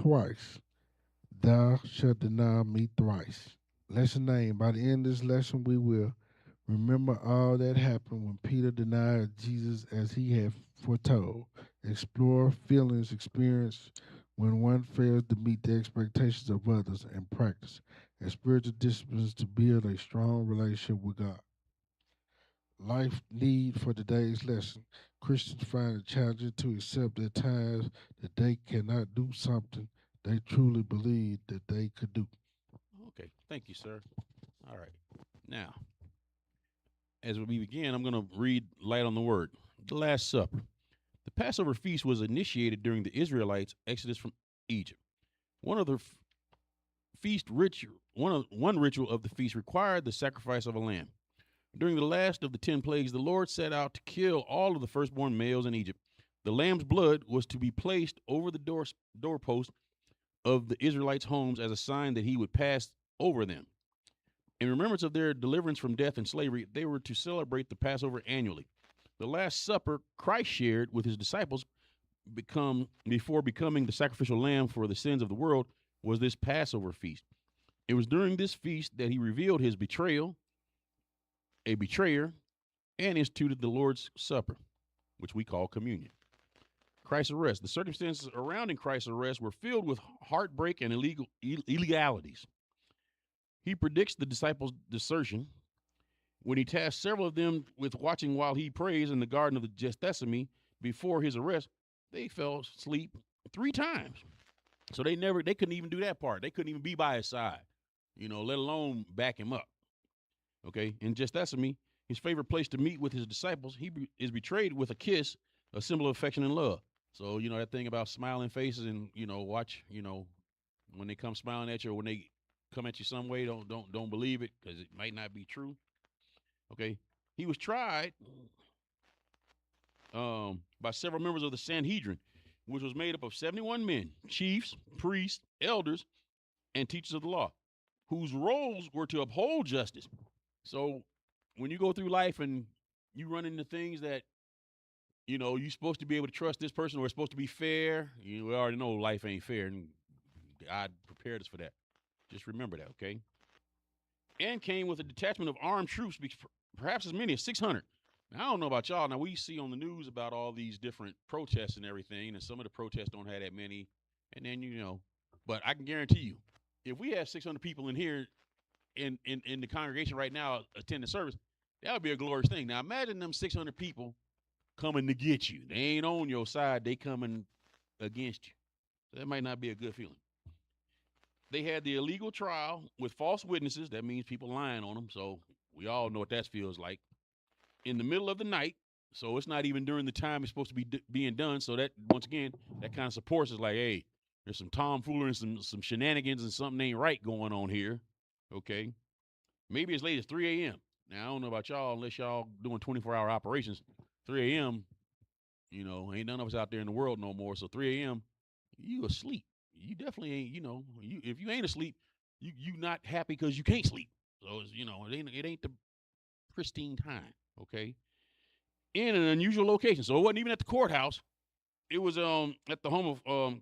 twice. Thou shalt deny me thrice. Lesson 9. By the end of this lesson, we will remember all that happened when Peter denied Jesus as he had foretold. Explore feelings experienced when one fails to meet the expectations of others and practice and spiritual disciplines to build a strong relationship with God. Life need for today's lesson. Christians find it challenging to accept at times that they cannot do something they truly believe that they could do. Okay, thank you, sir. All right. Now, as we begin, I'm going to read light on the word. The Last Supper. The Passover feast was initiated during the Israelites' exodus from Egypt. One of the feast ritual, one ritual of the feast required the sacrifice of a lamb. During the last of the 10 plagues, the Lord set out to kill all of the firstborn males in Egypt. The lamb's blood was to be placed over the doorpost of the Israelites' homes as a sign that he would pass over them. In remembrance of their deliverance from death and slavery, they were to celebrate the Passover annually. The Last Supper Christ shared with his disciples before becoming the sacrificial lamb for the sins of the world was this Passover feast. It was during this feast that he revealed his betrayal, a betrayer, and instituted the Lord's Supper, which we call communion. Christ's arrest. The circumstances surrounding Christ's arrest were filled with heartbreak and illegalities. He predicts the disciples' desertion when he tasked several of them with watching while he prays in the Garden of the Gethsemane before his arrest. They fell asleep 3 times. So they couldn't even do that part. They couldn't even be by his side, let alone back him up. Okay, in Gethsemane, his favorite place to meet with his disciples, is betrayed with a kiss, a symbol of affection and love. So that thing about smiling faces and watch when they come smiling at you or when they come at you some way, don't believe it because it might not be true. Okay, he was tried by several members of the Sanhedrin, which was made up of 71 men, chiefs, priests, elders, and teachers of the law, whose roles were to uphold justice. So when you go through life and you run into things that you're supposed to be able to trust this person or it's supposed to be fair, we already know life ain't fair, and God prepared us for that. Just remember that, okay? And came with a detachment of armed troops, perhaps as many as 600. Now, I don't know about y'all. Now, we see on the news about all these different protests and everything, and some of the protests don't have that many. And then, but I can guarantee you, if we had 600 people in here in the congregation right now attending service, that would be a glorious thing. Now, imagine them 600 people coming to get you. They ain't on your side. They coming against you. So that might not be a good feeling. They had the illegal trial with false witnesses. That means people lying on them. So we all know what that feels like. In the middle of the night, so it's not even during the time it's supposed to be being done. So that, once again, that kind of supports us like, hey, there's some tomfoolery and some shenanigans and something ain't right going on here. Okay. Maybe as late as 3 a.m. Now, I don't know about y'all unless y'all doing 24-hour operations. 3 a.m., ain't none of us out there in the world no more. So 3 a.m., you asleep. You definitely ain't, if you ain't asleep, you not happy because you can't sleep. So, it ain't the pristine time, okay? In an unusual location. So it wasn't even at the courthouse. It was at the home of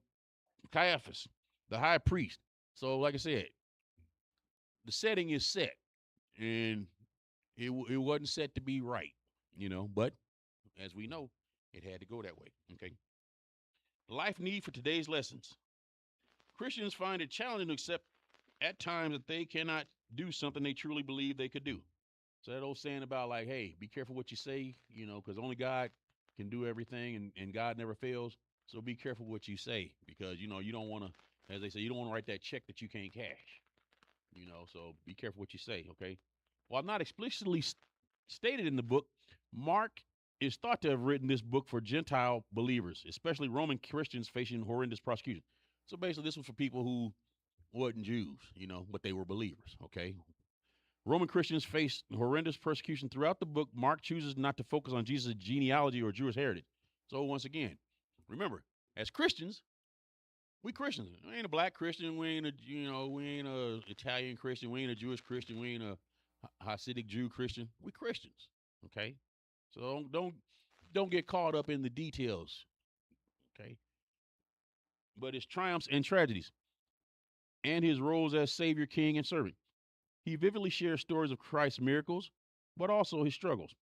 Caiaphas, the high priest. So, like I said, the setting is set, and it wasn't set to be right, but as we know, it had to go that way, okay? Life need for today's lessons. Christians find it challenging to accept at times that they cannot do something they truly believe they could do. So that old saying about like, hey, be careful what you say, because only God can do everything and God never fails. So be careful what you say because, you don't want to, as they say, you don't want to write that check that you can't cash, so be careful what you say, okay? While not explicitly stated in the book, Mark is thought to have written this book for Gentile believers, especially Roman Christians facing horrendous prosecution. So basically, this was for people who wasn't Jews, but they were believers, okay? Roman Christians faced horrendous persecution throughout the book. Mark chooses not to focus on Jesus' genealogy or Jewish heritage. So once again, remember, as Christians, we Christians. We ain't a black Christian. We ain't we ain't a Italian Christian. We ain't a Jewish Christian. We ain't a Hasidic Jew Christian. We Christians, okay? So don't get caught up in the details, okay? but his triumphs and tragedies, and his roles as Savior, King, and servant. He vividly shares stories of Christ's miracles, but also his struggles,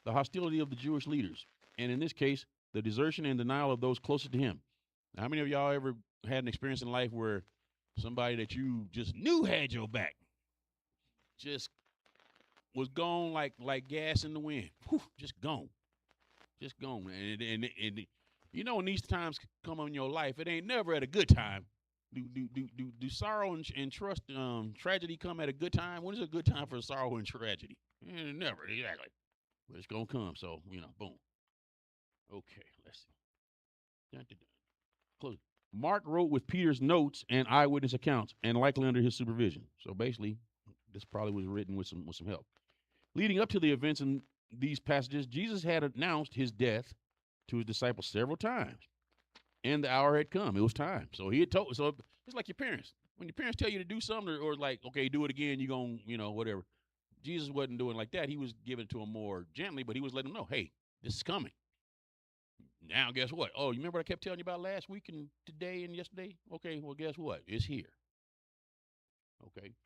the hostility of the Jewish leaders, and in this case, the desertion and denial of those closest to him. Now, how many of y'all ever had an experience in life where somebody that you just knew had your back just was gone like gas in the wind? Whew, just gone. And you know when these times come in your life, it ain't never at a good time. Do sorrow and trust tragedy come at a good time? When is a good time for sorrow and tragedy? Never, exactly. But it's gonna come. So boom. Okay, let's see. Dun, dun, dun. Close. Mark wrote with Peter's notes and eyewitness accounts, and likely under his supervision. So basically, this probably was written with some help. Leading up to the events in these passages, Jesus had announced his death to his disciples several times, and the hour had come. It was time. So he had told. So it's like your parents. When your parents tell you to do something, or like, okay, do it again, you're going, whatever. Jesus wasn't doing like that. He was giving it to them more gently, but he was letting them know, hey, this is coming. Now, guess what? Oh, you remember what I kept telling you about last week and today and yesterday? Okay, well, guess what? It's here. Okay.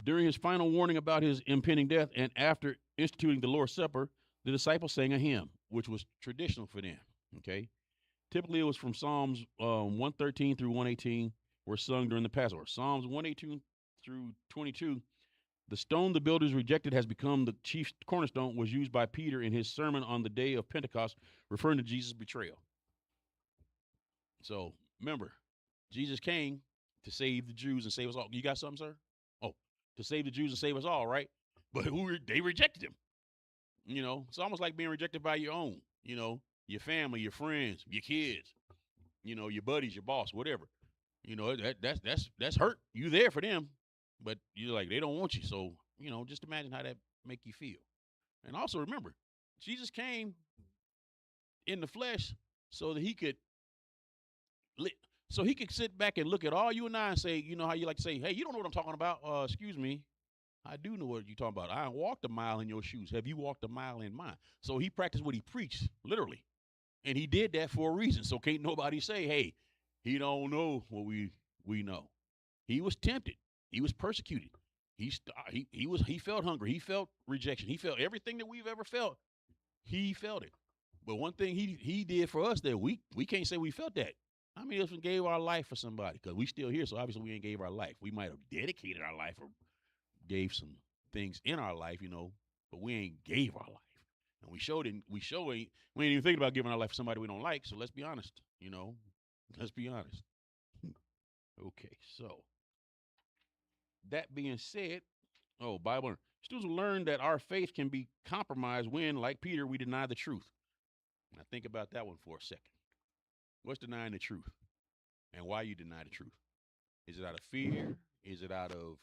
During his final warning about his impending death and after instituting the Lord's Supper, the disciples sang a hymn, which was traditional for them. Okay. Typically, it was from Psalms 113 through 118 were sung during the Passover. Psalms 118 through 22, the stone the builders rejected has become the chief cornerstone, was used by Peter in his sermon on the day of Pentecost, referring to Jesus' betrayal. So remember, Jesus came to save the Jews and save us all. You got something, sir? Oh, to save the Jews and save us all, right? But they rejected him. It's almost like being rejected by your own, your family, your friends, your kids, your buddies, your boss, whatever. That's hurt. You there for them, but you're like, they don't want you. So, just imagine how that make you feel. And also remember, Jesus came in the flesh so that he could sit back and look at all you and I and say, how you like to say, hey, you don't know what I'm talking about. Excuse me. I do know what you're talking about. I walked a mile in your shoes. Have you walked a mile in mine? So he practiced what he preached, literally. And he did that for a reason. So can't nobody say, hey, he don't know what we know. He was tempted. He was persecuted. He felt hungry. He felt rejection. He felt everything that we've ever felt. He felt it. But one thing he did for us that we can't say we felt that. How many of us gave our life for somebody? Because we still here, so obviously we ain't gave our life. We might have dedicated our life or gave some things in our life, but we ain't gave our life. And we ain't even thinking about giving our life for somebody we don't like. So let's be honest, let's be honest. Okay, so that being said, Bible students will learn that our faith can be compromised when, like Peter, we deny the truth. Now think about that one for a second. What's denying the truth? And why you deny the truth? Is it out of fear? Is it out of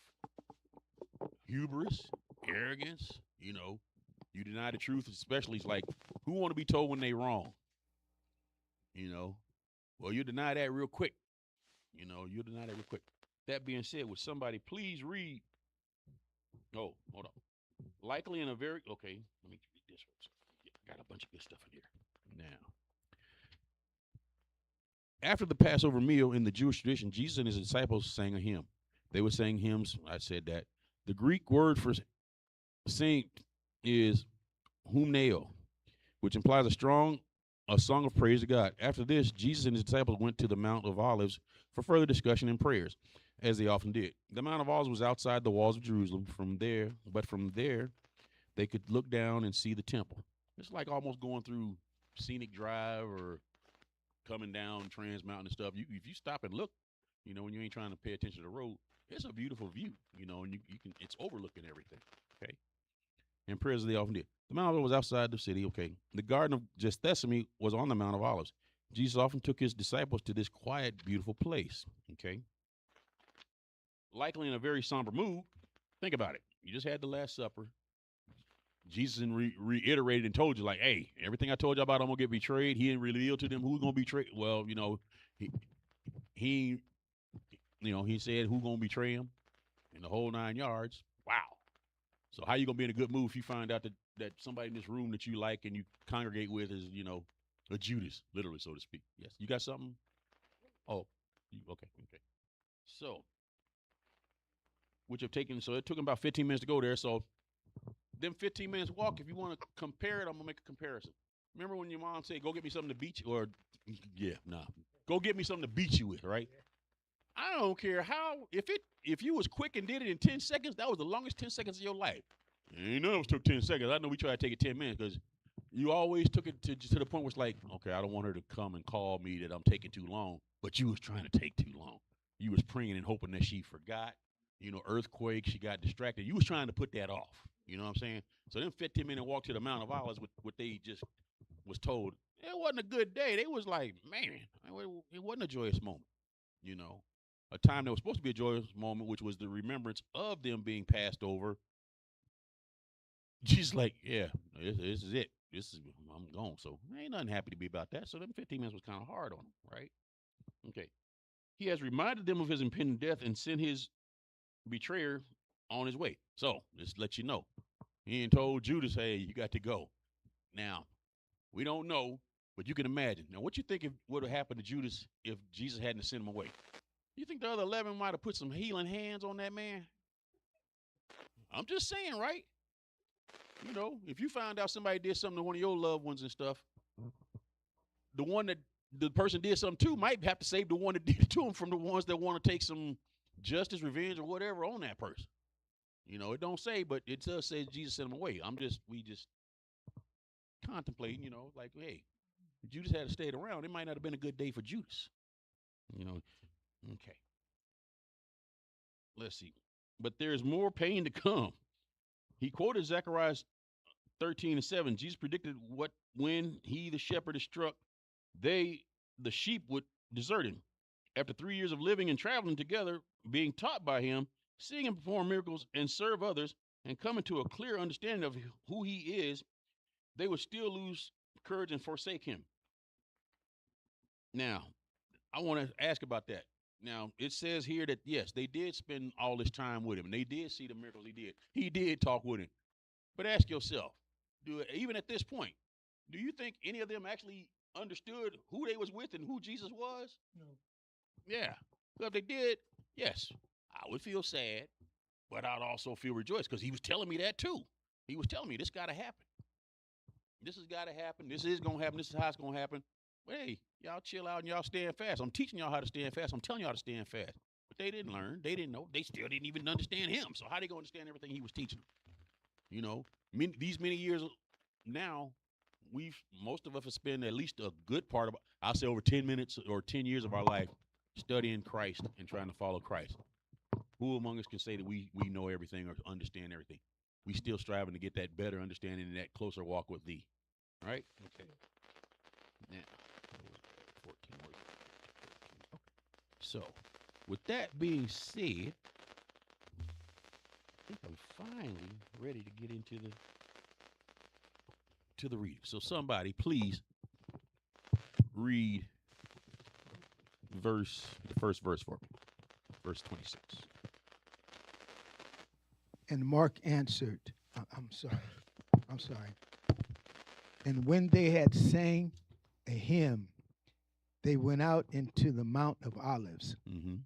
hubris, arrogance? You deny the truth, especially it's like, who want to be told when they wrong? Well, you deny that real quick. You deny that real quick. That being said, would somebody please read? Oh, hold on. Likely in a very, okay, let me read this one. Yeah, got a bunch of good stuff in here. Now, after the Passover meal in the Jewish tradition, Jesus and his disciples sang a hymn. They were saying hymns. I said that. The Greek word for sing is humneo, which implies a song of praise to God. After this, Jesus and his disciples went to the Mount of Olives for further discussion and prayers, as they often did. The Mount of Olives was outside the walls of Jerusalem. From there, they could look down and see the temple. It's like almost going through Scenic Drive or coming down Trans Mountain and stuff. If you stop and look, when you ain't trying to pay attention to the road, it's a beautiful view, and you can it's overlooking everything. Okay. And prayers they often did. The Mount of Olives was outside the city. Okay. The Garden of Gethsemane was on the Mount of Olives. Jesus often took his disciples to this quiet, beautiful place. Okay. Likely in a very somber mood. Think about it. You just had the Last Supper. Jesus reiterated and told you, like, hey, everything I told you about, I'm gonna get betrayed. He didn't reveal to them who's gonna betray. Well, he he said who's gonna betray him in the whole 9 yards. Wow. So how you gonna be in a good mood if you find out that somebody in this room that you like and you congregate with is, a Judas, literally, so to speak. Yes. You got something? Oh, okay, okay. So, which have taken, so it took him about 15 minutes to go there. So, them 15 minutes walk, if you want to compare it, I'm going to make a comparison. Remember when your mom said, go get me something to beat you? Or, yeah, nah. Go get me something to beat you with, right? I don't care how, if you was quick and did it in 10 seconds, that was the longest 10 seconds of your life. Ain't none of us took 10 seconds. I know we tried to take it 10 minutes because you always took it to the point where it's like, okay, I don't want her to come and call me that I'm taking too long, but you was trying to take too long. You was praying and hoping that she forgot. Earthquake, she got distracted. You was trying to put that off. You know what I'm saying? So then 15-minute walk to the Mount of Olives, what they just was told, it wasn't a good day. They was like, man, it wasn't a joyous moment. You know, a time that was supposed to be a joyous moment, which was the remembrance of them being passed over. She's like, yeah, this is it. I'm gone. So ain't nothing happy to be about that. So them 15 minutes was kind of hard on him, right? Okay. He has reminded them of his impending death and sent his betrayer on his way. So just let you know, he ain't told Judas, hey, you got to go. Now we don't know, but you can imagine. Now, what you think would have happened to Judas if Jesus hadn't sent him away? You think the other 11 might have put some healing hands on that man? I'm just saying, right? If you find out somebody did something to one of your loved ones and stuff, the one that the person did something to might have to save the one that did it to him from the ones that want to take some justice, revenge, or whatever on that person. It don't say, but it does say Jesus sent him away. We just contemplating, like, hey, if Judas had stayed around, it might not have been a good day for Judas. Okay. Let's see. But there's more pain to come. He quoted Zechariah 13:7. Jesus predicted when he, the shepherd, is struck, the sheep, would desert him. After 3 years of living and traveling together, being taught by him, seeing him perform miracles and serve others, and coming to a clear understanding of who he is, they would still lose courage and forsake him. Now, I want to ask about that. Now, it says here that, yes, they did spend all this time with him, and they did see the miracles he did. He did talk with him. But ask yourself, even at this point, do you think any of them actually understood who they was with and who Jesus was? No. Yeah. Well, if they did, yes, I would feel sad, but I'd also feel rejoiced because he was telling me that too. He was telling me this got to happen. This has got to happen. This is going to happen. This is how it's going to happen. But hey, y'all chill out and y'all stand fast. I'm teaching y'all how to stand fast. I'm telling y'all how to stand fast. But they didn't learn. They didn't know. They still didn't even understand him. So how they going to understand everything he was teaching them? These many years now, most of us have spent at least a good part of, I'll say, over 10 minutes or 10 years of our life studying Christ and trying to follow Christ. Who among us can say that we know everything or understand everything? We still striving to get that better understanding and that closer walk with thee. Right? Okay. Now, 14 more. Okay. So, with that being said, I think I'm finally ready to get into the reading. So somebody please read the first verse for me. Verse 26. And Mark answered, I'm sorry. And when they had sang a hymn, they went out into the Mount of Olives. Mm-hmm.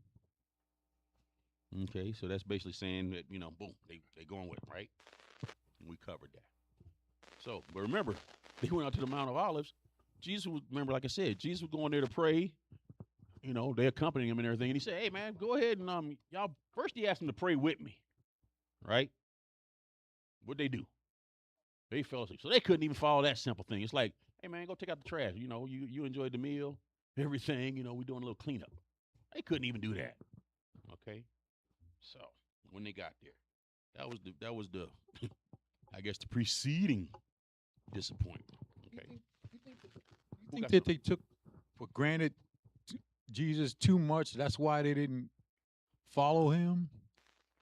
Okay, so that's basically saying that, boom, they going with it, right? And we covered that. So, but remember, they went out to the Mount of Olives. Jesus was, remember, like I said, Jesus was going there to pray. They accompanying him and everything. And he said, hey, man, go ahead and, y'all, first he asked them to pray with me, right? What'd they do? They fell asleep. So they couldn't even follow that simple thing. It's like, hey, man, go take out the trash. You enjoyed the meal, everything. We're doing a little cleanup. They couldn't even do that. Okay? So when they got there, that was the I guess the preceding disappointment. Okay. You think that they took for granted Jesus too much? That's why they didn't follow him?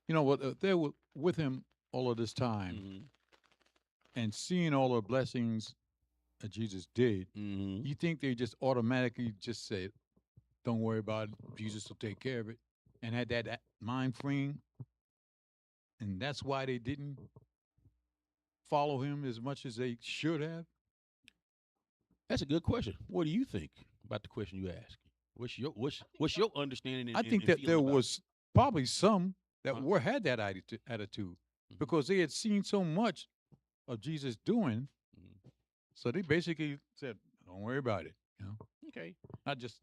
They were with him all of this time. Mm-hmm. And seeing all the blessings that Jesus did, Mm-hmm. you think they just automatically just said, don't worry about it, Jesus will take care of it, and had that mind frame? And that's why they didn't follow him as much as they should have? That's a good question. What do you think about the question you asked? What's your understanding I think and that feeling there about it? was probably some that Huh? had that attitude Mhm. because they had seen so much of Jesus doing, Mhm. so they basically said, "Don't worry about it." You know, Okay. not just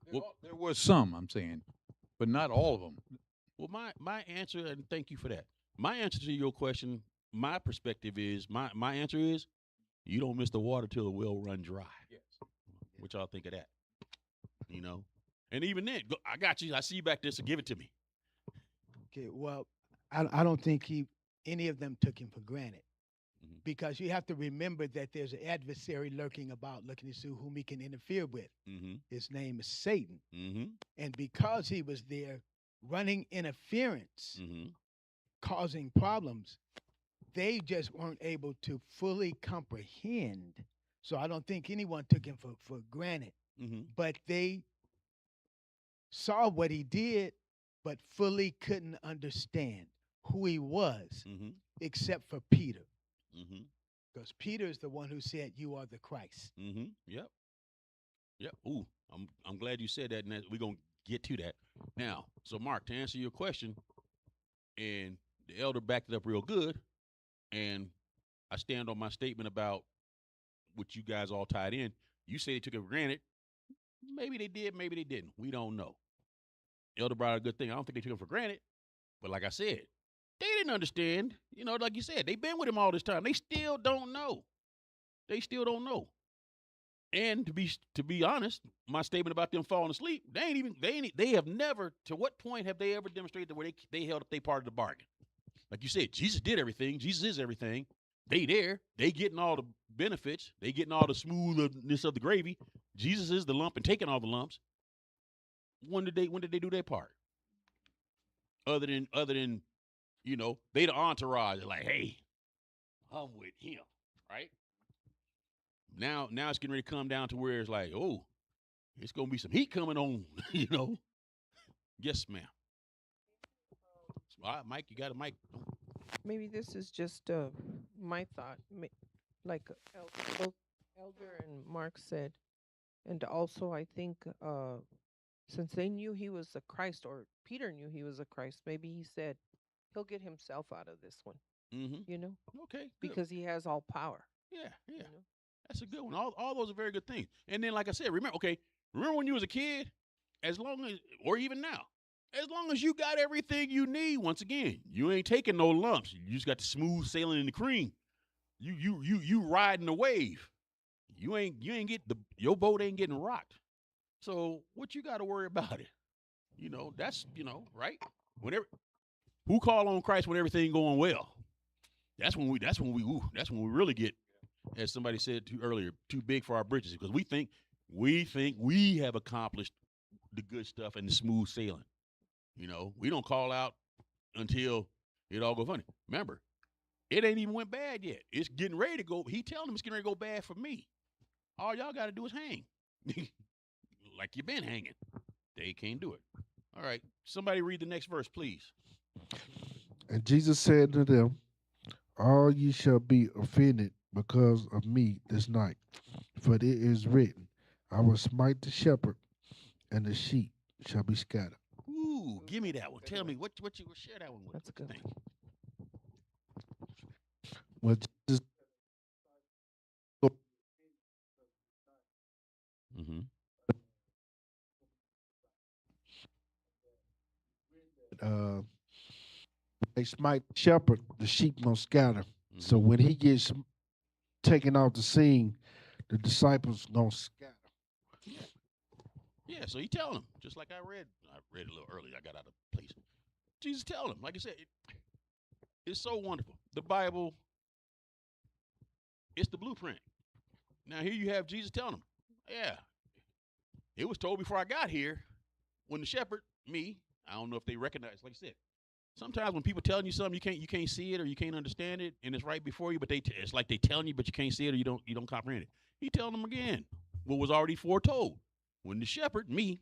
Well, there was some, I'm saying, but not all of them. well, my answer, and thank you for that. My answer to your question, my perspective is my answer is you don't miss the water till the well run dry. Yes. What y'all think of that? You know, and even then, I got you. I see you back there, so give it to me. Okay, well, I don't think any of them took him for granted Mhm. because you have to remember that there's an adversary lurking about looking to see whom he can interfere with. Mm-hmm. His name is Satan. Mm-hmm. And because he was there running interference, Mm-hmm. causing problems, they just weren't able to fully comprehend. So I don't think anyone took him for granted. Mm-hmm. But they saw what he did, but fully couldn't understand who he was, Mm-hmm. except for Peter. Mm-hmm. Because Peter is the one who said, "You are the Christ." Mm-hmm. Yep. Yep. Ooh, I'm glad you said that, and we're gonna get to that now. So, Mark, to answer your question, and the elder backed it up real good, and I stand on my statement about what you guys all tied in. You say they took it for granted. Maybe they did, maybe they didn't. We don't know. Elder brought out a good thing. I don't think they took it for granted, but like I said, they didn't understand. You know, like you said, they've been with him all this time. They still don't know. They still don't know. And to be honest, my statement about them falling asleep, they have never. To what point have they ever demonstrated that where they held up their part of the bargain? Like you said, Jesus did everything. Jesus is everything. They there. They getting all the benefits. They getting all the smoothness of the gravy. Jesus is the lump and taking all the lumps. When did they do their part? Other than they the entourage. They're like, hey, I'm with him, right? Now it's getting ready to come down to where it's like, oh, it's gonna be some heat coming on, you know. Yes, ma'am. All right, Mike, you got a mic. Maybe this is just my thought, like both Elder and Mark said, and also I think since they knew he was a Christ, or Peter knew he was a Christ, maybe he said he'll get himself out of this one, Mm-hmm. you know, Okay, good. because he has all power, Yeah, yeah. you know. That's a good one. All those are very good things. And then, like I said, remember when you was a kid, as long as, or even now, as long as you got everything you need, once again, you ain't taking no lumps. You just got the smooth sailing in the cream. You riding the wave. You ain't get your boat ain't getting rocked. So what you got to worry about it? That's right. Whenever who call on Christ when everything going well? That's when we really get, as somebody said earlier, too big for our britches because we think we have accomplished the good stuff and the smooth sailing. We don't call out until it all go funny. Remember, it ain't even went bad yet. It's getting ready to go. He telling them it's getting ready to go bad for me. All y'all got to do is hang, like you been hanging. They can't do it. All right, somebody read the next verse, please. And Jesus said to them, all ye shall be offended because of me this night. For it is written, I will smite the shepherd, and the sheep shall be scattered. Ooh, give me that one. Good Tell one. me what you share that one with. That's a What you good think? one. Well, Jesus Mm-hmm. uh, they smite the shepherd, the sheep gonna scatter. So Mm-hmm. when he gets taken off the scene, the disciples gonna scatter. Yeah. Yeah. So he telling them, just like I read a little earlier. I got out of place. Jesus telling them, like I said, it's so wonderful. The Bible, it's the blueprint. Now here you have Jesus telling them, yeah, it was told before I got here. When the shepherd, me, I don't know if they recognize. Like I said, sometimes when people telling you something, you can't see it or you can't understand it, and it's right before you, but it's like they telling you, but you can't see it or you don't comprehend it. He telling them again what was already foretold. When the shepherd, me,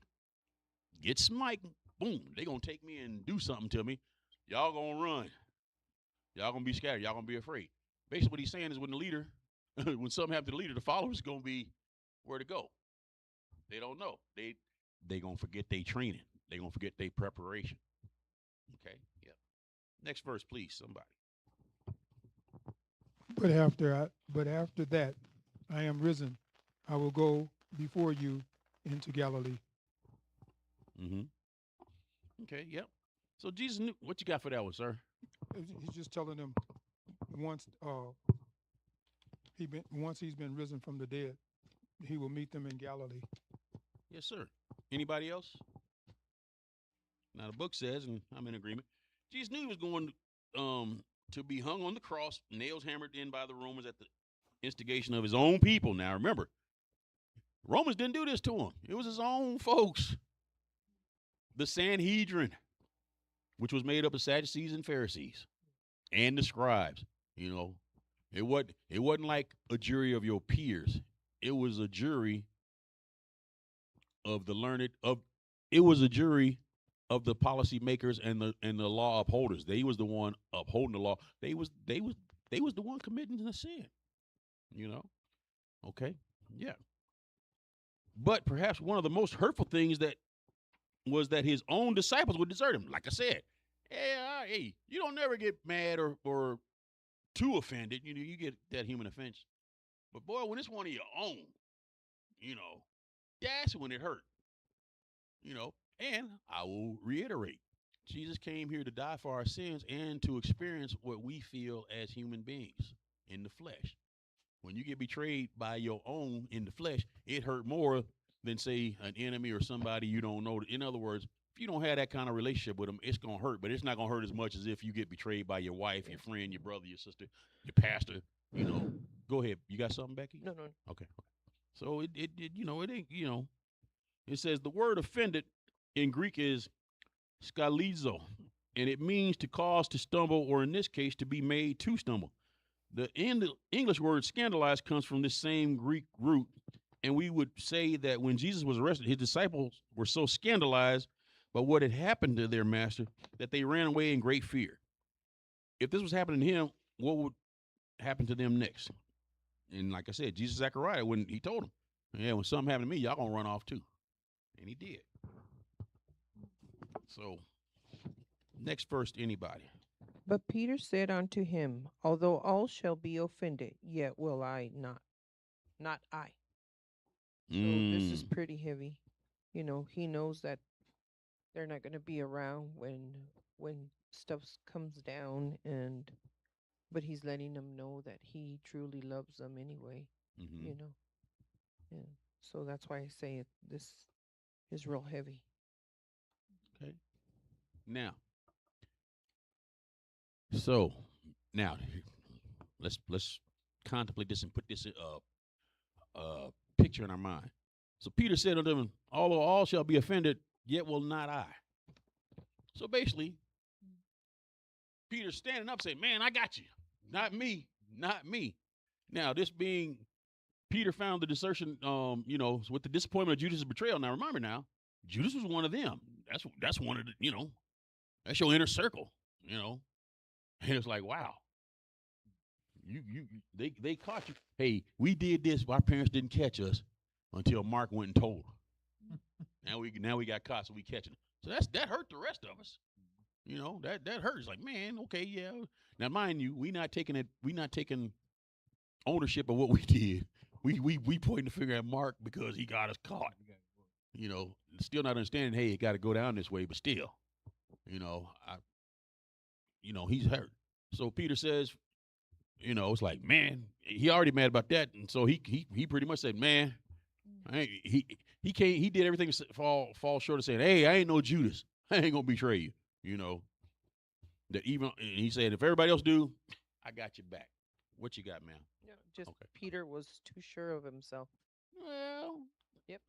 gets smite, boom, they gonna take me and do something to me. Y'all gonna run. Y'all gonna be scared. Y'all gonna be afraid. Basically, what he's saying is when the leader, when something happens to the leader, the followers gonna be where to go. They don't know. they gonna forget their training. They gonna forget their preparation. Okay. Yep. Next verse, please, somebody. But after that, I am risen. I will go before you into Galilee. Mm-hmm. Okay. Yep. So Jesus knew. What you got for that one, sir? He's just telling them once once he's been risen from the dead, he will meet them in Galilee. Yes, sir. Anybody else? Now the book says, and I'm in agreement. Jesus knew he was going to be hung on the cross, nails hammered in by the Romans at the instigation of his own people. Now remember, Romans didn't do this to him. It was his own folks. The Sanhedrin, which was made up of Sadducees and Pharisees and the scribes. You know, it wasn't like a jury of your peers. It was a jury of the learned it was a jury of the policymakers and the law upholders. They was the one upholding the law. They was the one committing the sin. You know? Okay. Yeah. But perhaps one of the most hurtful things that was that his own disciples would desert him. Like I said, hey, you don't never get mad or too offended. You know, you get that human offense. But boy, when it's one of your own, you know, that's when it hurt. You know, and I will reiterate, Jesus came here to die for our sins and to experience what we feel as human beings in the flesh. When you get betrayed by your own in the flesh, it hurt more than, say, an enemy or somebody you don't know. In other words, if you don't have that kind of relationship with them, it's going to hurt, but it's not going to hurt as much as if you get betrayed by your wife, your friend, your brother, your sister, your pastor, you know. Go ahead. You got something, Becky? No. Okay. So it ain't, it says the word offended in Greek is scalizo, and it means to cause to stumble, or in this case, to be made to stumble. The English word scandalized comes from this same Greek root, and we would say that when Jesus was arrested, his disciples were so scandalized by what had happened to their master that they ran away in great fear. If this was happening to him, what would happen to them next? And like I said, Jesus Zechariah, when he told them, yeah, when something happened to me, y'all gonna run off too. And he did. So, next verse, anybody. But Peter said unto him, Although all shall be offended, yet will I not I. So this is pretty heavy. You know, he knows that they're not going to be around when stuff comes down, but he's letting them know that he truly loves them anyway. Mm-hmm. You know, and so that's why I say this is real heavy. Okay. Now, so now let's contemplate this and put this picture in our mind. So Peter said unto them, Although all shall be offended, yet will not I. So basically, Peter's standing up saying, man, I got you. Not me. Not me. Now, this being Peter found the desertion, with the disappointment of Judas' betrayal. Now, remember now, Judas was one of them. That's one of the, that's your inner circle, And it's like, wow. They caught you. Hey, we did this, but our parents didn't catch us until Mark went and told them. now we got caught, so we catching them. So that hurt the rest of us. That hurts. Like, man, okay, yeah. Now, mind you, we not taking ownership of what we did. We pointing the finger at Mark because he got us caught. Still not understanding. Hey, it got to go down this way, but still, he's hurt. So Peter says, it's like, man, he already mad about that, and so he pretty much said, man, he can't. He did everything to fall short of saying, hey, I ain't no Judas. I ain't gonna betray you. That even he said, if everybody else do, I got you back. What you got, ma'am? Yeah, just Okay. Peter was too sure of himself. Well, Yep.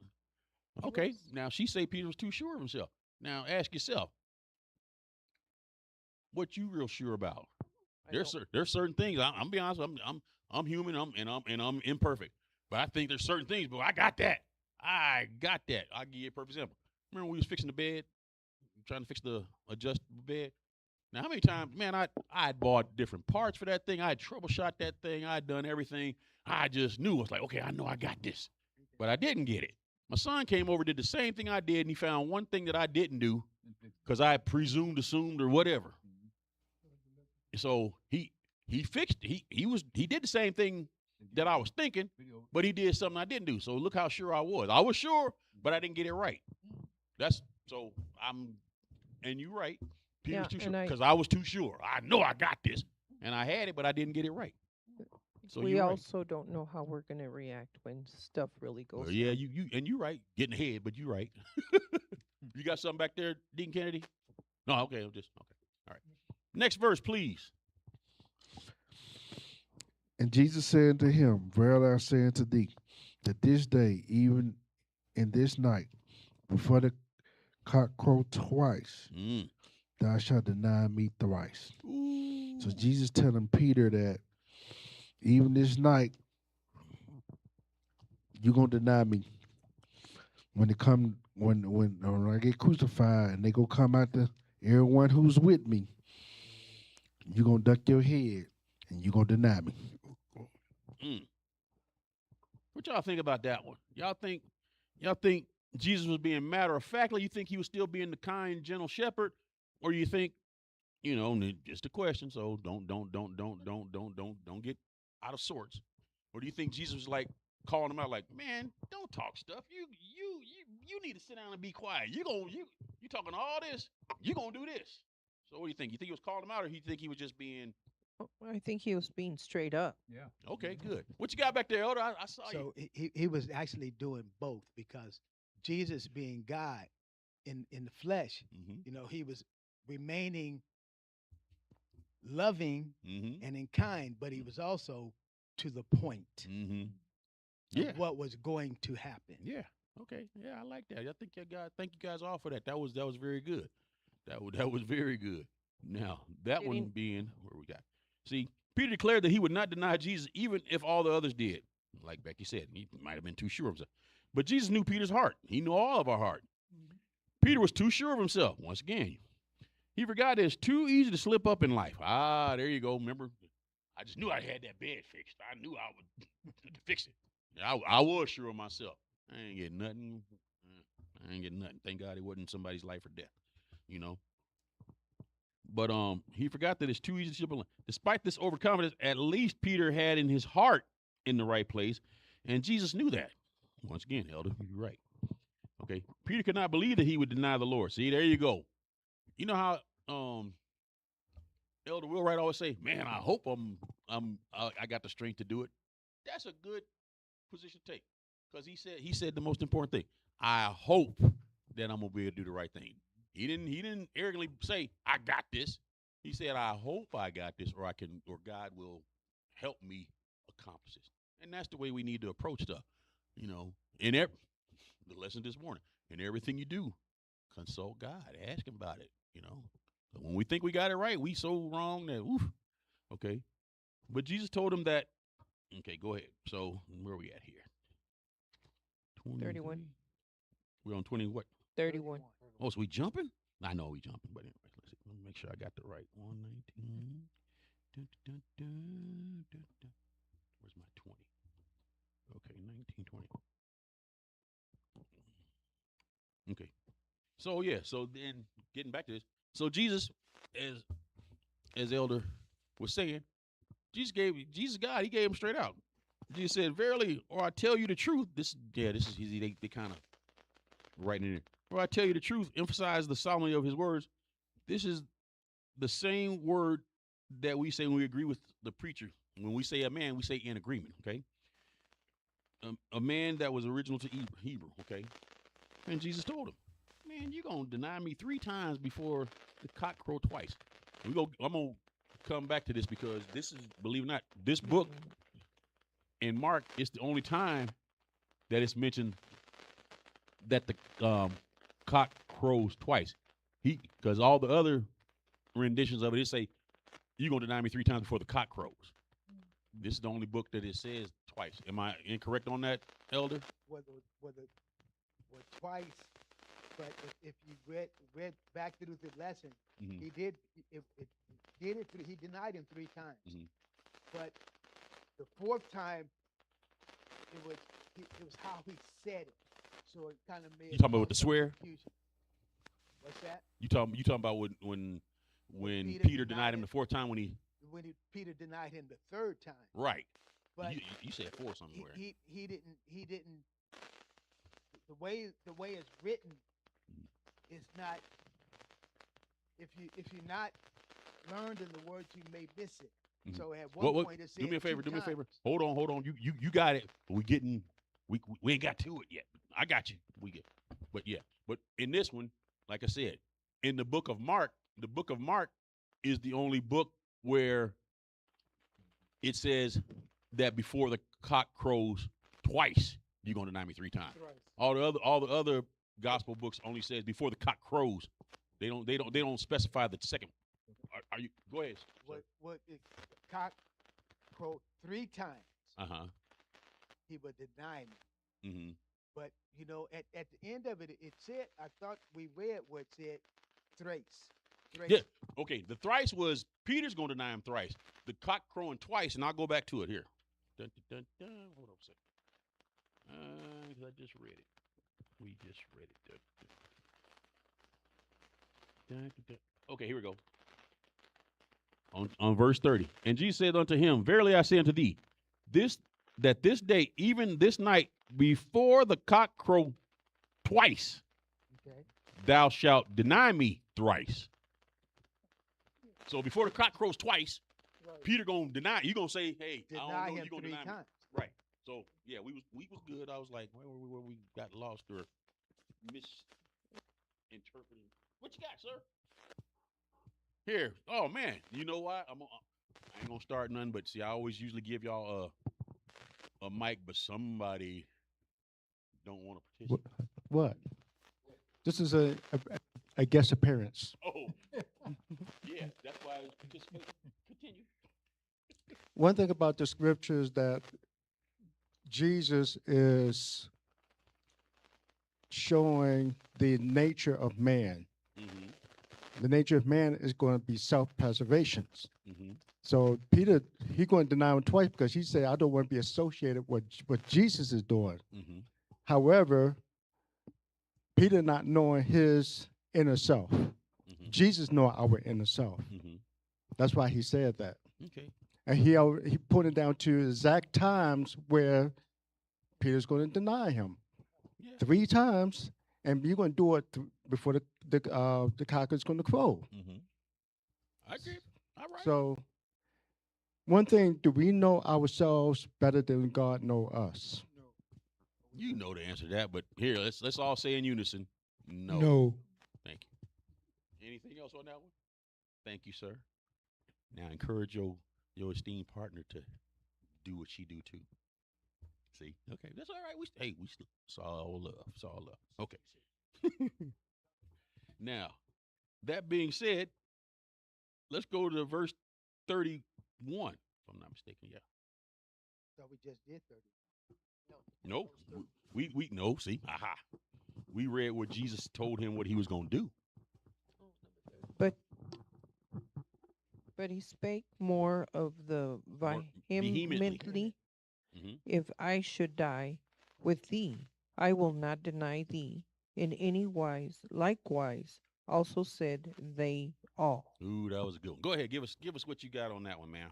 Okay. Now she say Peter was too sure of himself. Now ask yourself, what you real sure about? There's certain things. I'm be honest. I'm human. I'm imperfect. But I think there's certain things. But I got that. I'll give you a perfect example. Remember when we was fixing the bed, trying to fix the adjustable bed. Now, how many times, man, I'd bought different parts for that thing. I had troubleshot that thing. I'd done everything. I just knew. I was like, okay, I know I got this. But I didn't get it. My son came over, did the same thing I did, and he found one thing that I didn't do because I presumed, assumed, or whatever. So he fixed. He did the same thing that I was thinking, but he did something I didn't do. So look how sure I was. I was sure, but I didn't get it right. That's so and you're right. Peter was too sure because I was too sure. I know I got this, and I had it, but I didn't get it right. So we you're also don't know how we're going to react when stuff really goes. Yeah, wrong. you're right. Getting ahead, but you're right. You got something back there, Deacon Kennedy? No, okay, I'm just okay. All right. Next verse, please. And Jesus said to him, Verily I say unto thee, that this day, even in this night, before the cock crow twice, thou shalt deny me thrice. Ooh. So Jesus telling Peter that even this night, you're gonna deny me. When they come, when I get crucified, and they go come after everyone who's with me, you're gonna duck your head and you're gonna deny me. What y'all think about that one? Y'all think Jesus was being matter of factly? You think he was still being the kind, gentle shepherd, or you think, just a question? So don't get out of sorts. Or do you think Jesus was like calling him out, like, man, don't talk stuff. You need to sit down and be quiet. You talking all this. You gonna do this. So what do you think? You think he was calling him out, or you think he was just being? I think he was being straight up. Yeah. Okay, good. What you got back there, Elder? I saw you. So he was actually doing both, because Jesus, being God in the flesh, he was remaining loving and in kind, but he was also to the point of what was going to happen. Yeah. Okay. Yeah, I like that. I think thank you guys all for that. That was very good. That was very good. Now, that one being where we got. See, Peter declared that he would not deny Jesus even if all the others did. Like Becky said, he might have been too sure of himself. But Jesus knew Peter's heart. He knew all of our heart. Peter was too sure of himself. Once again, he forgot that it's too easy to slip up in life. There you go. Remember, I just knew I had that bed fixed. I knew I would fix it. I was sure of myself. I ain't getting nothing. Thank God it wasn't somebody's life or death, But he forgot that it's too easy to slip up. Despite this overconfidence, at least Peter had in his heart in the right place, and Jesus knew that. Once again, Elder, you're right. Okay, Peter could not believe that he would deny the Lord. See, there you go. You know how Elder Wheelwright always say, "Man, I hope I got the strength to do it." That's a good position to take, because he said the most important thing. I hope that I'm gonna be able to do the right thing. He didn't arrogantly say, "I got this." He said, "I hope I got this, or God will help me accomplish this." And that's the way we need to approach stuff, In the lesson this morning, in everything you do, consult God, ask Him about it, But when we think we got it right, we so wrong that, oof. Okay, but Jesus told him that. Okay, go ahead. So where are we at here? 31. We're on 20 what? 31. Oh, so we jumping? I know we jumping, but anyway, let's see. Let me make sure I got the right 119. Where's my 20? Okay, 19, 20. Okay. So yeah, so then getting back to this. So Jesus, as Elder was saying, Jesus God, he gave him straight out. Jesus said, "Verily, or I tell you the truth." This is easy. They kind of writing in it. "Or I tell you the truth," emphasize the solemnity of his words. This is the same word that we say when we agree with the preacher. When we say a man, we say in agreement. Okay, a man that was original to Hebrew. Okay, and Jesus told him, "Man, you're gonna deny me 3 times before the cock crow twice." I'm gonna come back to this, because this is, believe it or not, this book in Mark, it's the only time that it's mentioned that the cock crows twice. Because all the other renditions of it say, "You're gonna deny me 3 times before the cock crows." This is the only book that it says twice. Am I incorrect on that, Elder? Well, twice, but if you read back through the lesson, he did it. He denied him 3 times, but the 4th time, it was how he said it. So it kind of made. You talking about with the cause some swear? confusion. What's that? You talking about when Peter Peter denied denied him it. the fourth time when he Peter denied him the third time. right. But You said four somewhere. he didn't. The way it's written, it's not. If you're not learned in the words, you may miss it. Mhm. So at one point it said do me a favor. two Do me a favor. times. Hold on. You got it. We ain't got to it yet. I got you. But in this one, like I said, in the book of Mark is the only book where it says that before the cock crows twice, you're gonna deny me three times. All the other gospel books only says before the cock crows. They don't specify the second. Are you? Go ahead. What it, cock crowed 3 times. He would deny me. Mm-hmm. But at the end of it, it said. I thought we read where it said thrice. Yeah. Okay. The thrice was Peter's gonna deny him thrice. The cock crowing twice, and I'll go back to it here. Dun, dun, dun, dun. Hold on a second. Because I just read it. We just read it. Dun, dun, dun. Okay, here we go. On verse 30. And Jesus said unto him, Verily I say unto thee, this day, even this night, before the cock crow twice, Okay. thou shalt deny me thrice. So before the cock crows twice, Right. Peter gonna deny. You gonna say, "Hey, I Deny don't know him you gonna 3 deny me." times. Right. So yeah, we was good. I was like, where we got lost or misinterpreting. What you got, sir? Here. Oh man, you know what? I ain't gonna start none. But see, I always usually give y'all a mic, but somebody don't want to participate. What? This is a guest appearance. Oh, yeah, that's why I was participating. Continue. One thing about the scripture is that Jesus is showing the nature of man. Mm-hmm. The nature of man is going to be self-preservation. Mm-hmm. So Peter, he going to deny him twice because he said, I don't want to be associated with what Jesus is doing. Mm-hmm. However, Peter not knowing his inner self. Mm-hmm. Jesus know our inner self. Mm-hmm. That's why he said that. Okay. And he pointed down to exact times where Peter's going to deny him. Yeah. 3 times, and you're going to do it before the cock is going to crow. Mm-hmm. I agree. All right. So, one thing: do we know ourselves better than God know us? You know the answer to that, but here, let's all say in unison, no. No. Thank you. Anything else on that one? Thank you, sir. Now encourage your esteemed partner to do what she do too. See? Okay, that's all right. It's all love. It's all love. Okay. Now, that being said, let's go to verse 31, if I'm not mistaken. Yeah. So we just did 30. No. We no, see? Aha. We read what Jesus told him what he was going to do. But he spake more of the More vehemently. vehemently, Mhm. if I should die with thee, I will not deny thee in any wise. Likewise, also said they all. Ooh, that was a good one. Go ahead, give us what you got on that one, man.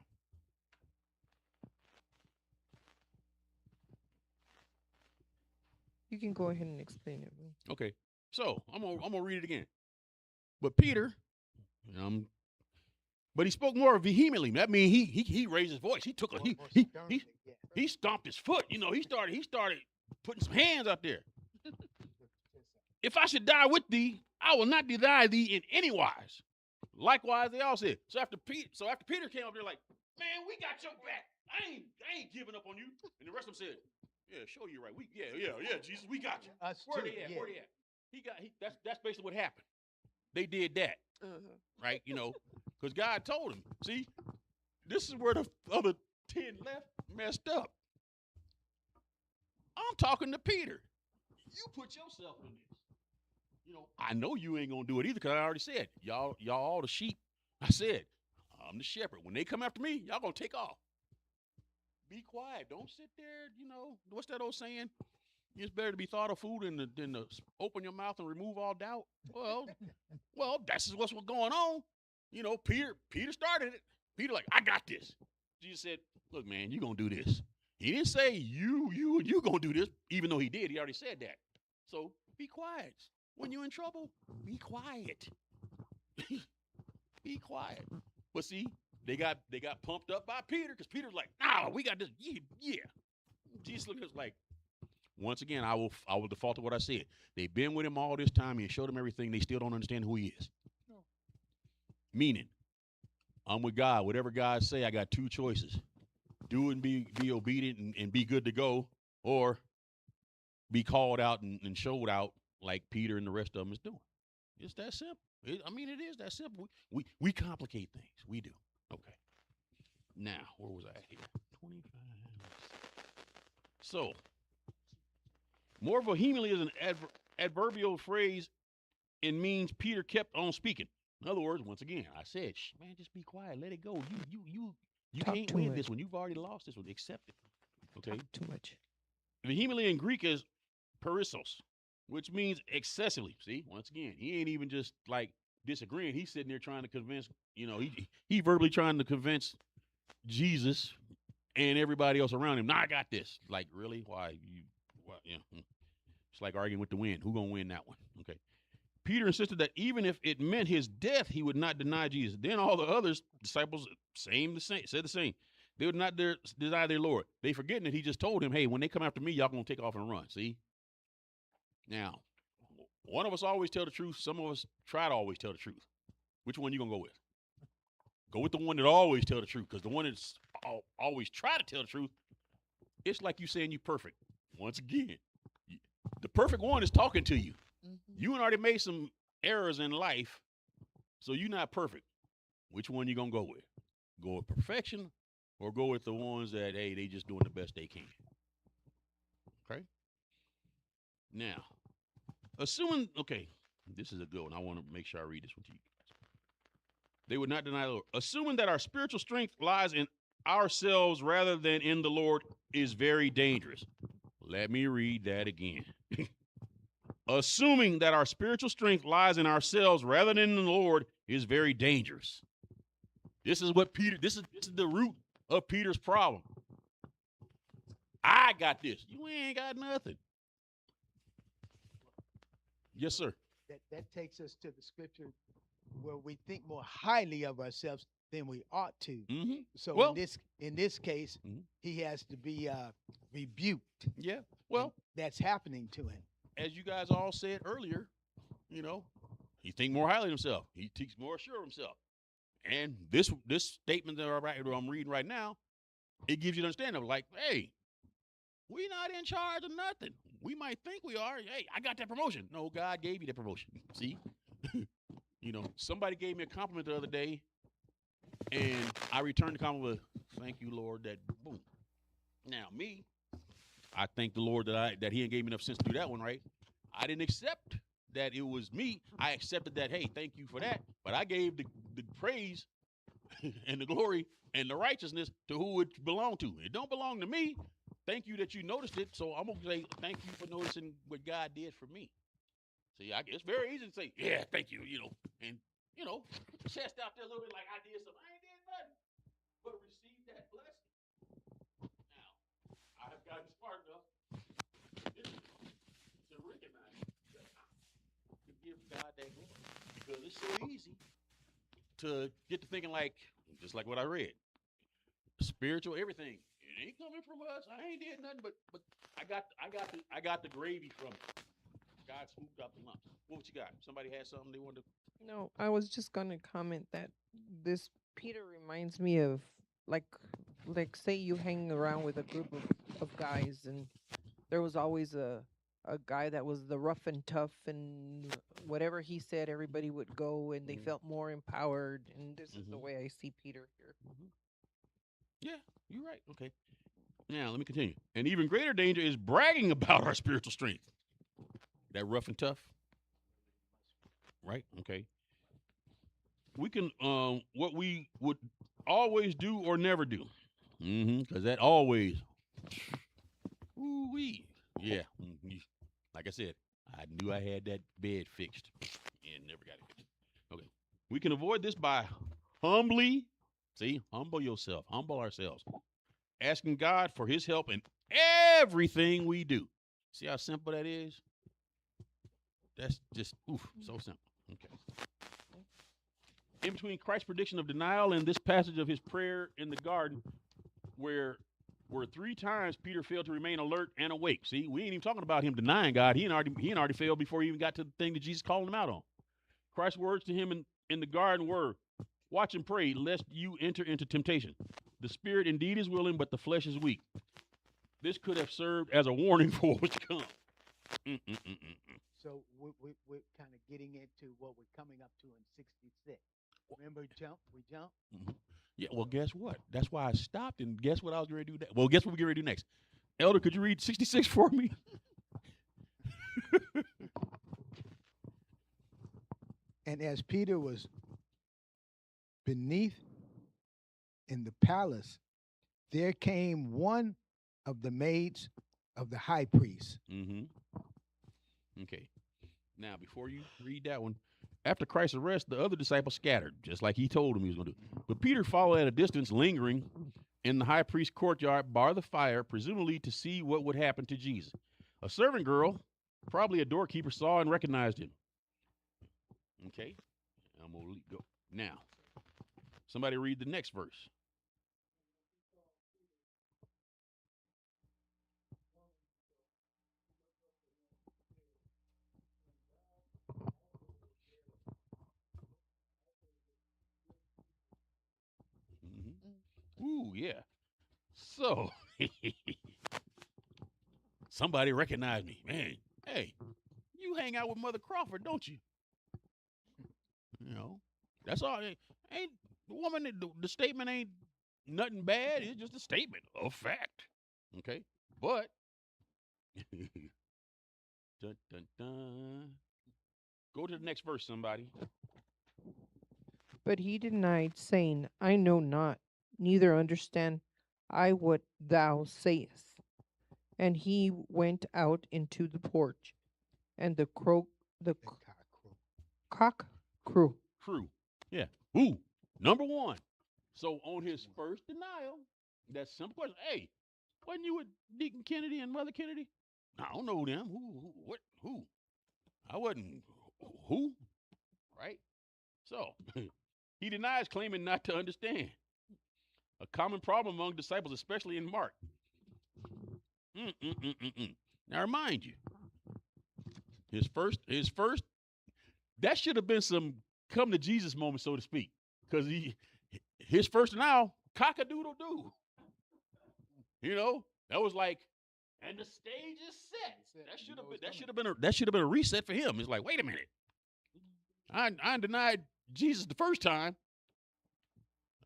You can go ahead and explain it. Will. Okay, so I'm gonna read it again. But Peter, but he spoke more vehemently. That means he raised his voice. He took a More he sternly, yeah. he stomped his foot. You know, he started putting some hands out there. If I should die with thee, I will not deny thee in any wise. Likewise, they all said. So after Peter came up there like, man, we got your back. I ain't giving up on you. And the rest of them said, yeah, show you right. Yeah, Jesus, we got you. Us Where too, they at? yeah. Where they at? That's basically what happened. They did that, right? You know, because God told him. See, this is where the other 10 left messed up. I'm talking to Peter. You put yourself in this. You know, I know you ain't gonna do it either because I already said y'all all the sheep. I said I'm the shepherd. When they come after me, y'all gonna take off. Be quiet. Don't sit there. You know what's that old saying? It's better to be thought of food than to open your mouth and remove all doubt. Well, that's just what's going on. You know, Peter started it. Peter like, I got this. Jesus said, look, man, you gonna do this. He didn't say you gonna do this, even though he did. He already said that. So be quiet. When you're in trouble, be quiet. Be quiet. But see, they got pumped up by Peter because Peter's like, nah, we got this. Yeah. Jesus looked at us like, once again, I will default to what I said. They've been with him all this time. He showed them everything. They still don't understand who he is. No. Meaning, I'm with God. Whatever God say, I got two choices: do it and be obedient and be good to go, or be called out and showed out like Peter and the rest of them is doing. It's that simple. It is that simple. We complicate things. We do. Okay. Now, where was I at here? 25. So, more vehemently is an adverbial phrase and means Peter kept on speaking. In other words, once again, I said, man, just be quiet. Let it go. You Talk can't too win much. this one. You've already lost this one. Accept it. Okay? Talk too much. Vehemently in Greek is perissos, which means excessively. See, once again, he ain't even just like disagreeing. He's sitting there trying to convince, he verbally trying to convince Jesus and everybody else around him. Nah, I got this. Like, really? Why? Yeah. It's like arguing with the wind. Who gonna win that one? Okay. Peter insisted that even if it meant his death, he would not deny Jesus. Then all the other disciples said the same. They would not deny their Lord. They forgetting that he just told him, hey, when they come after me, y'all gonna take off and run. See? Now, one of us always tell the truth. Some of us try to always tell the truth. Which one you gonna go with? Go with the one that always tell the truth, because the one that's always try to tell the truth, it's like you saying you perfect. Once again, the perfect one is talking to you. Mm-hmm. You already made some errors in life, so you're not perfect. Which one you gonna go with? Go with perfection, or go with the ones that, hey, they just doing the best they can? Okay. Now, assuming, okay, this is a good one. I want to make sure I read this one to you guys. They would not deny the Lord. Assuming that our spiritual strength lies in ourselves rather than in the Lord is very dangerous. Let me read that again. Assuming that our spiritual strength lies in ourselves rather than in the Lord is very dangerous. This is the root of Peter's problem. I got this. You ain't got nothing. Yes, sir. That takes us to the scripture where we think more highly of ourselves than we ought to. Mm-hmm. So Well, in this case, he has to be rebuked. Yeah. Well, that's happening to him. As you guys all said earlier, he thinks more highly of himself. He thinks more sure of himself. And this statement that I'm reading right now, it gives you an understanding of like, hey, we're not in charge of nothing. We might think we are. Hey, I got that promotion. No, God gave you that promotion. See? Somebody gave me a compliment the other day, and I returned the compliment with, thank you, Lord, that boom. Now, me, I thank the Lord that he ain't gave me enough sense to do that one, right? I didn't accept that it was me. I accepted that, hey, thank you for that. But I gave the praise and the glory and the righteousness to who it belonged to. It don't belong to me. Thank you that you noticed it. So I'm going to say thank you for noticing what God did for me. See, it's very easy to say, yeah, thank you, and, chest out there a little bit like I did something. I ain't did nothing but receive that blessing. Now, I have gotten smart enough to recognize that to give God that glory, because it's so easy to get to thinking like, just like what I read, spiritual everything. It ain't coming from us. I ain't did nothing, but I got the gravy from it. God scooped up the lumps. What you got? Somebody had something they wanted to. No, I was just gonna comment that this Peter reminds me of like say you hang around with a group of guys, and there was always a guy that was the rough and tough, and whatever he said everybody would go, and they felt more empowered, and this is the way I see Peter here. Yeah, you're right. Okay. Now let me continue. An even greater danger is bragging about our spiritual strength. That rough and tough, right? Okay. We can what we would always do or never do, because that always, ooh-wee. Yeah. Like I said, I knew I had that bed fixed and never got it fixed. Okay. We can avoid this by humbly, see, humble yourself, humble ourselves, asking God for his help in everything we do. See how simple that is? That's just, so simple. Okay. In between Christ's prediction of denial and this passage of his prayer in the garden, where 3 times Peter failed to remain alert and awake. See, we ain't even talking about him denying God. He had already failed before he even got to the thing that Jesus called him out on. Christ's words to him in the garden were, watch and pray, lest you enter into temptation. The spirit indeed is willing, but the flesh is weak. This could have served as a warning for what was to come. So we're kind of getting into what we're coming up to in 66. Remember, we jump. Mm-hmm. Yeah, well, guess what? That's why I stopped, and guess what I was going to do next? Well, guess what we're going to do next? Elder, could you read 66 for me? And as Peter was beneath in the palace, there came one of the maids of the high priest. Mm-hmm. Okay. Now, before you read that one, after Christ's arrest, the other disciples scattered, just like he told them he was going to do. But Peter followed at a distance, lingering in the high priest's courtyard by the fire, presumably to see what would happen to Jesus. A servant girl, probably a doorkeeper, saw and recognized him. Okay. I'm going to go. Now, somebody read the next verse. Mm-hmm. Ooh, yeah. So, somebody recognized me. Man, hey, you hang out with Mother Crawford, don't you? You know, that's all. Ain't the woman, the statement ain't nothing bad. It's just a statement of fact. Okay. But, dun, dun, dun. Go to the next verse, somebody. But he denied, saying, I know not, neither understand I what thou sayest. And he went out into the porch, and the cock crew. Crew. Yeah. Ooh, number one. So on his first denial, that simple question, hey, wasn't you with Deacon Kennedy and Mother Kennedy? I don't know them. Who? I wasn't. Who? Right? So he denies claiming not to understand. A common problem among disciples, especially in Mark. Now remind you, his first, that should have been some come to Jesus moment, so to speak, because his first denial, cock-a-doodle doo. You know, that was like, and the stage is set. That should have been a reset for him. It's like, wait a minute, I denied Jesus the first time.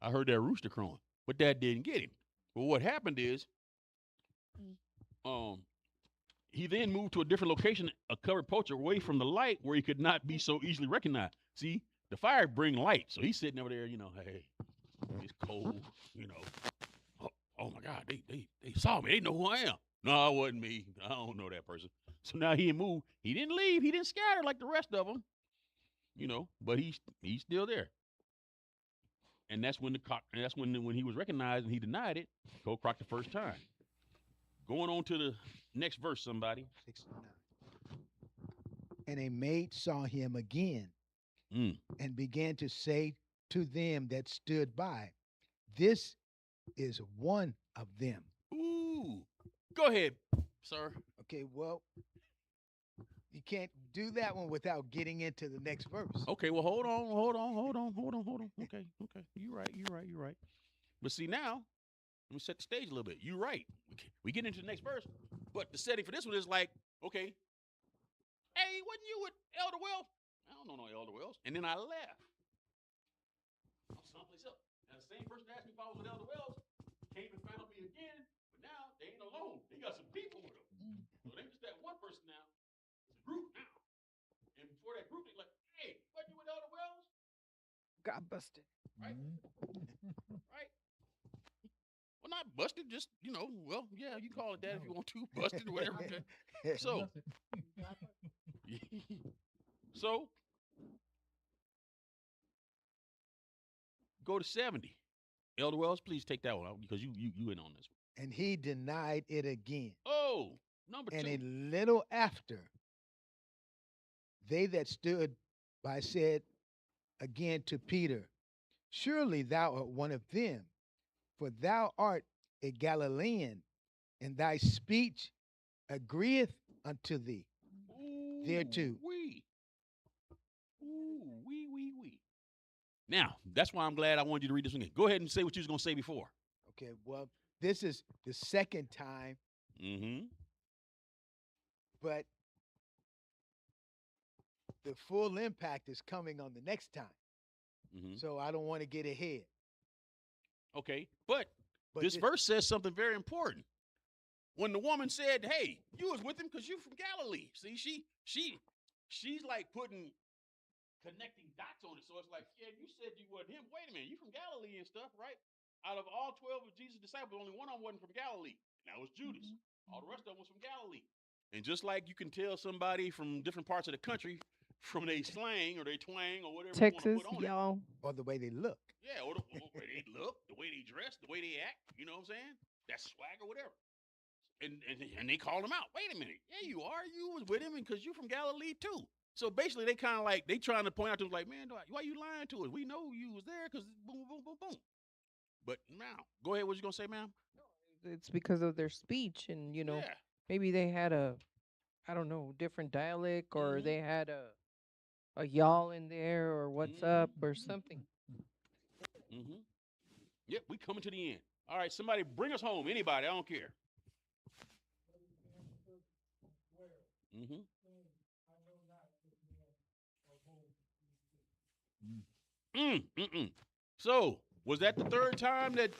I heard that rooster crowing, but that didn't get him. But what happened is, he then moved to a different location, a covered porch away from the light where he could not be so easily recognized. See, the fire bring light. So he's sitting over there, hey, it's cold, Oh my God, they saw me. They know who I am. No, it wasn't me. I don't know that person. So now he moved. He didn't leave. He didn't scatter like the rest of them, but he's still there. And that's when when he was recognized and he denied it, Cold Croc the first time. Going on to the next verse, somebody. 69. And a maid saw him again and began to say to them that stood by, this is one of them. Ooh. Go ahead, sir. Okay, well, you can't do that one without getting into the next verse. Okay, well, hold on. Okay. You're right. But see, now, let me set the stage a little bit. You're right. We get into the next verse, but the setting for this one is like, okay, hey, wasn't you with Elder Wells? I don't know no Elder Wells. And then I left. I'm someplace else. Now, the same person that asked me if I was with Elder Wells came and found me again, but now they ain't alone. They got some people with them. So they just that one person now. It's a group now. And before that group, they like, hey, wasn't you with Elder Wells? Got busted. Right? Right? Well, not busted, just, well, yeah, you call it that if you want to, busted or whatever. Okay. So, so go to 70. Elder Wells, please take that one out because you in on this one. And he denied it again. Oh, number And two. a little after, they that stood by said again to Peter, surely thou art one of them, for thou art a Galilean, and thy speech agreeth unto thee. Thereto. Wee. Ooh, wee. Now, that's why I'm glad I wanted you to read this one again. Go ahead and say what you was going to say before. Okay, well, this is the second time, Mm-hmm. but the full impact is coming on the next time. Mm-hmm. So I don't want to get ahead. Okay, but But this verse says something very important. When the woman said, "Hey, you was with him because you from Galilee," see, she's like connecting dots on it. So it's like, yeah, you said you wasn't him. Wait a minute, you from Galilee and stuff, right? Out of all 12 of Jesus' disciples, only one of them wasn't from Galilee. And that was Judas. All the rest of them was from Galilee. And just like you can tell somebody from different parts of the country from their slang or their twang or whatever Texas, you want to put on it. y'all. or the way they look. Yeah, or the way they look, the way they dress, the way they act. You know what I'm saying? That's swag or whatever. And they call him out. Wait a minute. Yeah, you are. You was with him because you from Galilee too. So basically, they kind of like, they trying to point out to him like, man, why you lying to us? We know you was there because boom, boom, boom, boom. But now, go ahead. What you gonna say, ma'am? It's because of their speech, and Yeah. maybe they had I don't know, different dialect, or Mhm. they had a y'all in there, or what's up, or something. Mm-hmm. Yep, we coming to the end. All right, somebody bring us home. Anybody, I don't care. Mm-hmm. So, was that the third time that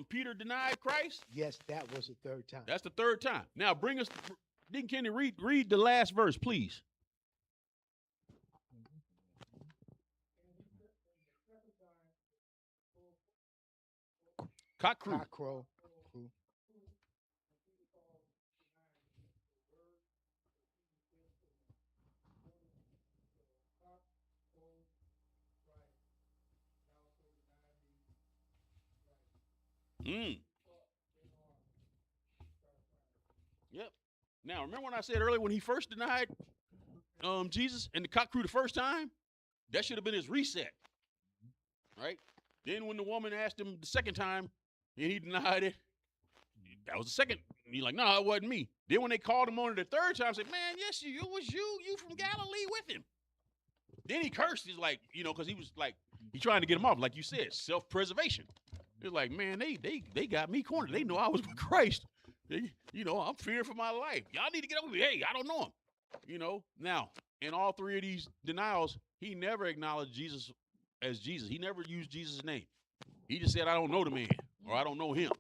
Peter denied Christ? Yes, that was the third time. That's the third time. Now, bring us, Deacon Kenny, read the last verse, please. Cock crew. Cock crow. Crew. Yep. Now, remember when I said earlier when he first denied Jesus and the cock crew the first time? That should have been his reset. Right? Then when the woman asked him the second time and he denied it, that was the second. He's like, no, it wasn't me. Then when they called him on it the third time, said, man, yes, it was you. You from Galilee with him. Then he cursed. He's like, because he was like, he trying to get him off, like you said, self-preservation. It's like, man, they got me cornered. They know I was with Christ. I'm fearing for my life. Y'all need to get over me. Hey, I don't know him. Now, in all three of these denials, he never acknowledged Jesus as Jesus. He never used Jesus' name. He just said, I don't know the man, or I don't know him.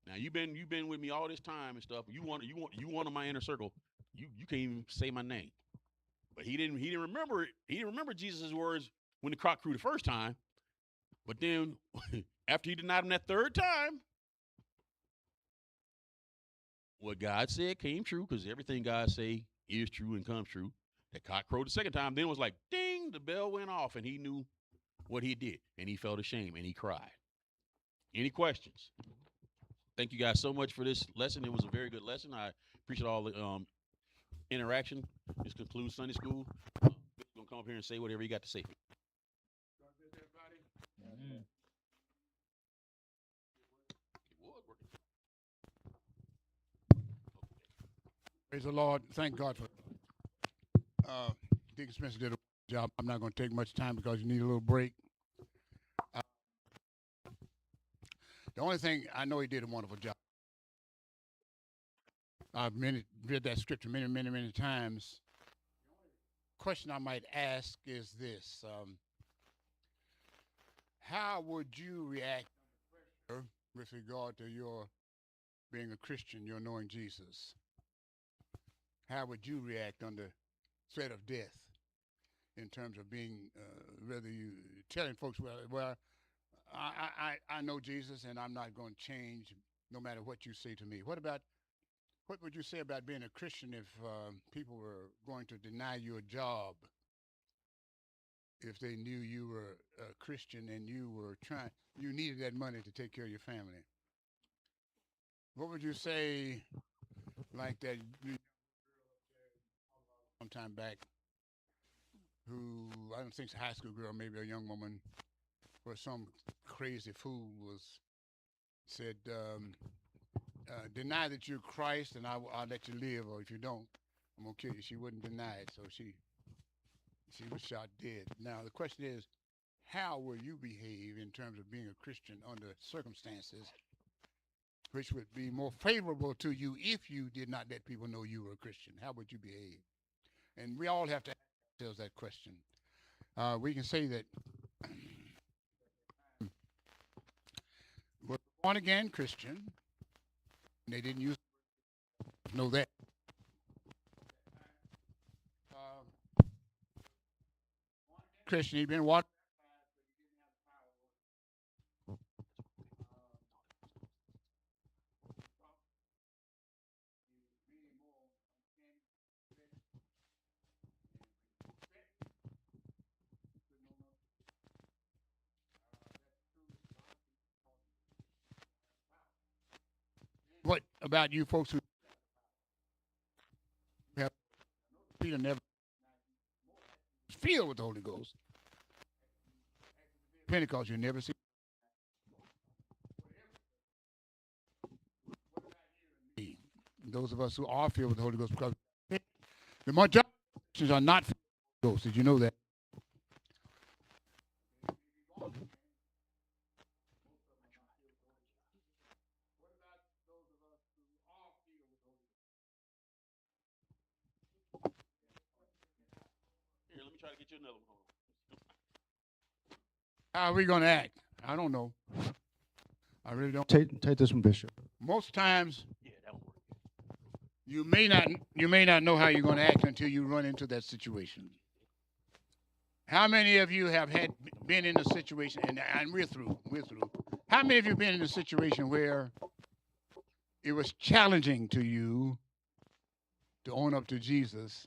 Now you've been with me all this time and stuff. You want in my inner circle. You can't even say my name. But he didn't remember it. He didn't remember Jesus' words when the cock crew the first time. But then after he denied him that third time, what God said came true, because everything God say is true and comes true. That cock crowed the second time, then was like, ding, the bell went off, and he knew what he did, and he felt ashamed, and he cried. Any questions? Thank you guys so much for this lesson. It was a very good lesson. I appreciate all the interaction. This concludes Sunday school. We're going to come up here and say whatever you got to say. Amen. Praise the Lord. Thank God for Deacon Spencer did a job. I'm not going to take much time because you need a little break. The only thing, I know he did a wonderful job. I've read that scripture many times. Question I might ask is this. How would you react with regard to your being a Christian, your knowing Jesus? How would you react under threat of death in terms of being, whether you telling folks, well, I know Jesus, and I'm not going to change no matter what you say to me. What would you say about being a Christian if people were going to deny you a job if they knew you were a Christian and you needed that money to take care of your family? What would you say, like that sometime back, who I don't think it's a high school girl, maybe a young woman, where some crazy fool said, deny that you're Christ and I'll let you live, or if you don't, I'm gonna kill you. She wouldn't deny it, so she was shot dead. Now the question is, how will you behave in terms of being a Christian under circumstances which would be more favorable to you if you did not let people know you were a Christian? How would you behave? And we all have to ask ourselves that question. We can say that we're born again Christian. And they didn't use know that. Christian, he'd been watching. What about you folks who have Peter never filled with the Holy Ghost? Pentecost, you never see. Those of us who are filled with the Holy Ghost, because the majority of Christians are not filled with the Holy Ghost. Did you know that? Here, let me try to get you another one. How are we going to act? I don't know. I really don't. Take this one, Bishop. Most times, Yeah, that one work. you may not know how you're going to act until you run into that situation. How many of you have been in a situation, and we're through. How many of you been in a situation where it was challenging to you to own up to Jesus,